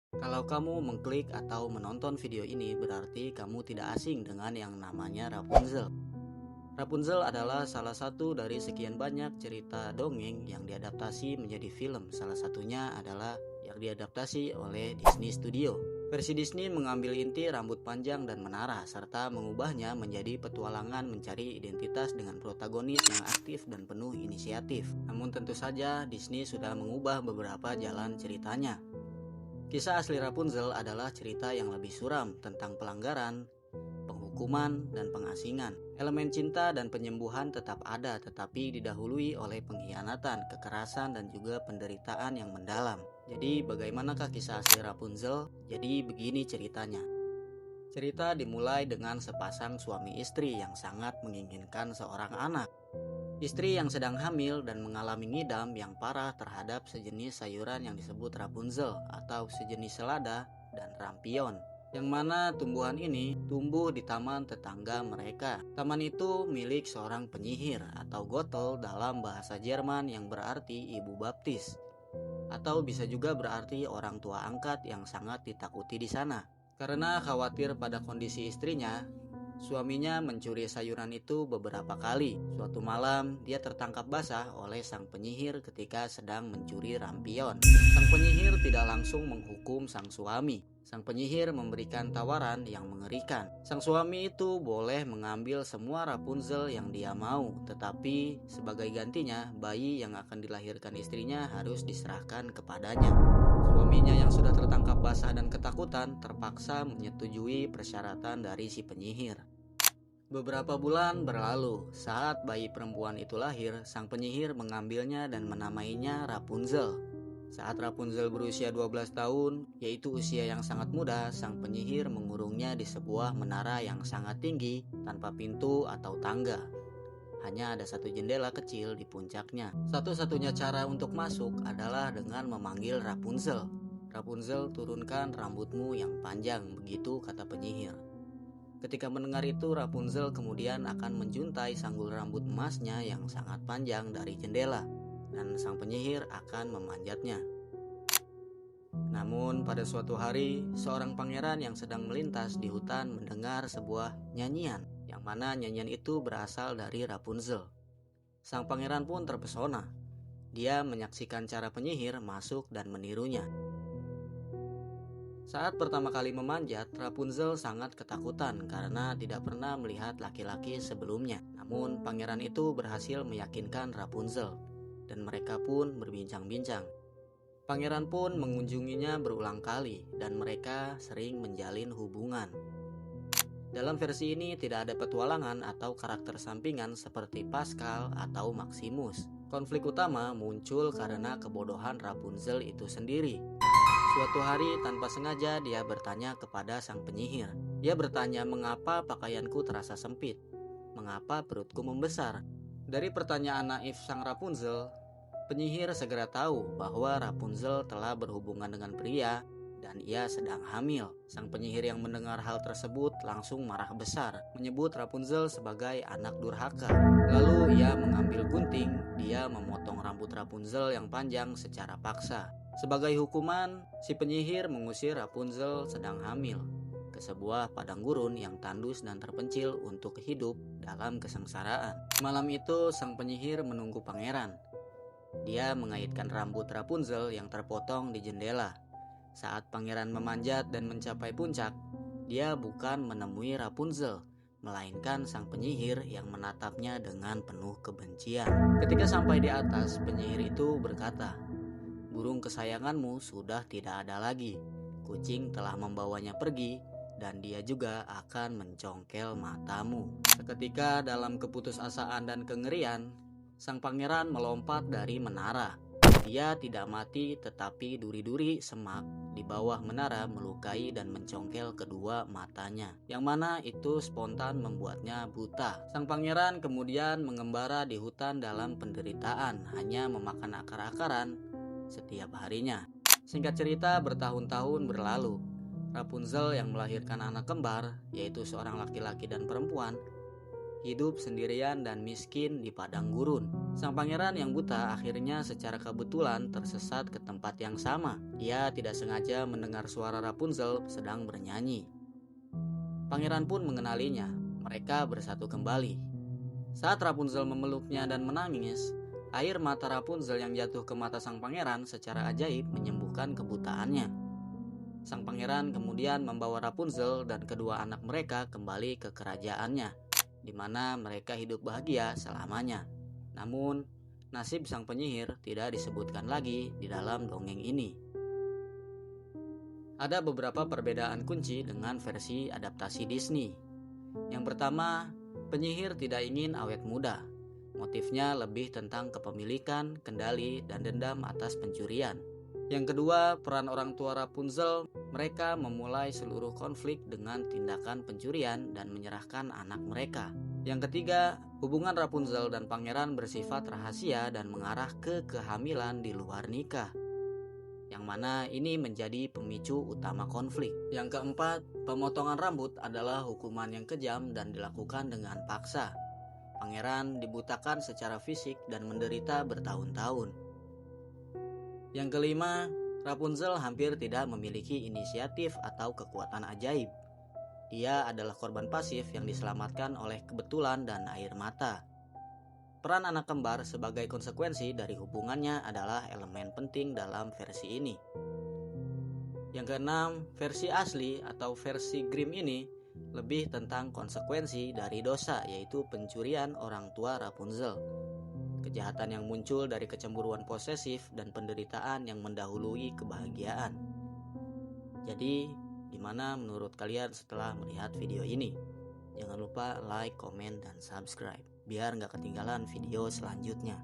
Kalau kamu mengklik atau menonton video ini, berarti kamu tidak asing dengan yang namanya Rapunzel. Rapunzel adalah salah satu dari sekian banyak cerita dongeng yang diadaptasi menjadi film. Salah satunya adalah yang diadaptasi oleh Disney Studio. Versi Disney mengambil inti rambut panjang dan menara, serta mengubahnya menjadi petualangan mencari identitas dengan protagonis yang aktif dan penuh inisiatif. Namun tentu saja Disney sudah mengubah beberapa jalan ceritanya. Kisah asli Rapunzel adalah cerita yang lebih suram tentang pelanggaran, penghukuman, dan pengasingan. Elemen cinta dan penyembuhan tetap ada, tetapi didahului oleh pengkhianatan, kekerasan, dan juga penderitaan yang mendalam. Jadi bagaimanakah kisah asli Rapunzel? Jadi begini ceritanya. Cerita dimulai dengan sepasang suami istri yang sangat menginginkan seorang anak. Istri yang sedang hamil dan mengalami ngidam yang parah terhadap sejenis sayuran yang disebut Rapunzel atau sejenis selada dan rampion, yang mana tumbuhan ini tumbuh di taman tetangga mereka. Taman itu milik seorang penyihir atau Gothel dalam bahasa Jerman yang berarti ibu baptis, atau bisa juga berarti orang tua angkat yang sangat ditakuti di sana. Karena khawatir pada kondisi istrinya, suaminya mencuri sayuran itu beberapa kali. Suatu malam, dia tertangkap basah oleh sang penyihir ketika sedang mencuri rampion. Sang penyihir tidak langsung menghukum sang suami. Sang penyihir memberikan tawaran yang mengerikan. Sang suami itu boleh mengambil semua Rapunzel yang dia mau, tetapi sebagai gantinya, bayi yang akan dilahirkan istrinya harus diserahkan kepadanya. Suaminya yang sudah tertangkap basah dan ketakutan terpaksa menyetujui persyaratan dari si penyihir. Beberapa bulan berlalu, saat bayi perempuan itu lahir, sang penyihir mengambilnya dan menamainya Rapunzel. Saat Rapunzel berusia 12 tahun, yaitu usia yang sangat muda, sang penyihir mengurungnya di sebuah menara yang sangat tinggi tanpa pintu atau tangga. Hanya ada satu jendela kecil di puncaknya. Satu-satunya cara untuk masuk adalah dengan memanggil Rapunzel. Rapunzel, turunkan rambutmu yang panjang, begitu kata penyihir. Ketika mendengar itu, Rapunzel kemudian akan menjuntai sanggul rambut emasnya yang sangat panjang dari jendela, dan sang penyihir akan memanjatnya. Namun pada suatu hari, seorang pangeran yang sedang melintas di hutan mendengar sebuah nyanyian, yang mana nyanyian itu berasal dari Rapunzel. Sang pangeran pun terpesona. Dia menyaksikan cara penyihir masuk dan menirunya. Saat pertama kali memanjat, Rapunzel sangat ketakutan karena tidak pernah melihat laki-laki sebelumnya. Namun pangeran itu berhasil meyakinkan Rapunzel, dan mereka pun berbincang-bincang. Pangeran pun mengunjunginya berulang kali, dan mereka sering menjalin hubungan. Dalam versi ini tidak ada petualangan atau karakter sampingan seperti Pascal atau Maximus. Konflik utama muncul karena kebodohan Rapunzel itu sendiri. Suatu hari tanpa sengaja dia bertanya kepada sang penyihir. Dia bertanya, mengapa pakaianku terasa sempit? Mengapa perutku membesar? Dari pertanyaan naif sang Rapunzel, penyihir segera tahu bahwa Rapunzel telah berhubungan dengan pria dan ia sedang hamil. Sang penyihir yang mendengar hal tersebut langsung marah besar, menyebut Rapunzel sebagai anak durhaka. Lalu ia mengambil gunting, dia memotong rambut Rapunzel yang panjang secara paksa. Sebagai hukuman, si penyihir mengusir Rapunzel sedang hamil ke sebuah padang gurun yang tandus dan terpencil untuk hidup dalam kesengsaraan. Malam itu sang penyihir menunggu pangeran. Dia mengaitkan rambut Rapunzel yang terpotong di jendela. Saat pangeran memanjat dan mencapai puncak, dia bukan menemui Rapunzel, melainkan sang penyihir yang menatapnya dengan penuh kebencian. Ketika sampai di atas, penyihir itu berkata, "Burung kesayanganmu sudah tidak ada lagi. Kucing telah membawanya pergi, dan dia juga akan mencongkel matamu." Seketika dalam keputusasaan dan kengerian, sang pangeran melompat dari menara. Dia tidak mati, tetapi duri-duri semak di bawah menara melukai dan mencongkel kedua matanya, yang mana itu spontan membuatnya buta. Sang pangeran kemudian mengembara di hutan dalam penderitaan, hanya memakan akar-akaran setiap harinya. Singkat cerita, bertahun-tahun berlalu. Rapunzel yang melahirkan anak kembar, yaitu seorang laki-laki dan perempuan, hidup sendirian dan miskin di padang gurun. Sang pangeran yang buta akhirnya secara kebetulan tersesat ke tempat yang sama. Ia tidak sengaja mendengar suara Rapunzel sedang bernyanyi. Pangeran pun mengenalinya. Mereka bersatu kembali. Saat Rapunzel memeluknya dan menangis, air mata Rapunzel yang jatuh ke mata sang pangeran secara ajaib menyembuhkan kebutaannya. Sang pangeran kemudian membawa Rapunzel dan kedua anak mereka kembali ke kerajaannya, di mana mereka hidup bahagia selamanya. Namun, nasib sang penyihir tidak disebutkan lagi di dalam dongeng ini. Ada beberapa perbedaan kunci dengan versi adaptasi Disney. Yang pertama, penyihir tidak ingin awet muda. Motifnya lebih tentang kepemilikan, kendali, dan dendam atas pencurian. Yang kedua, peran orang tua Rapunzel, mereka memulai seluruh konflik dengan tindakan pencurian dan menyerahkan anak mereka. Yang ketiga, hubungan Rapunzel dan pangeran bersifat rahasia dan mengarah ke kehamilan di luar nikah, yang mana ini menjadi pemicu utama konflik. Yang keempat, pemotongan rambut adalah hukuman yang kejam dan dilakukan dengan paksa. Pangeran dibutakan secara fisik dan menderita bertahun-tahun. Yang kelima, Rapunzel hampir tidak memiliki inisiatif atau kekuatan ajaib. Ia adalah korban pasif yang diselamatkan oleh kebetulan dan air mata. Peran anak kembar sebagai konsekuensi dari hubungannya adalah elemen penting dalam versi ini. Yang keenam, versi asli atau versi Grimm ini lebih tentang konsekuensi dari dosa, yaitu pencurian orang tua Rapunzel. Kejahatan yang muncul dari kecemburuan posesif dan penderitaan yang mendahului kebahagiaan. Jadi, gimana menurut kalian setelah melihat video ini? Jangan lupa like, komen, dan subscribe biar nggak ketinggalan video selanjutnya.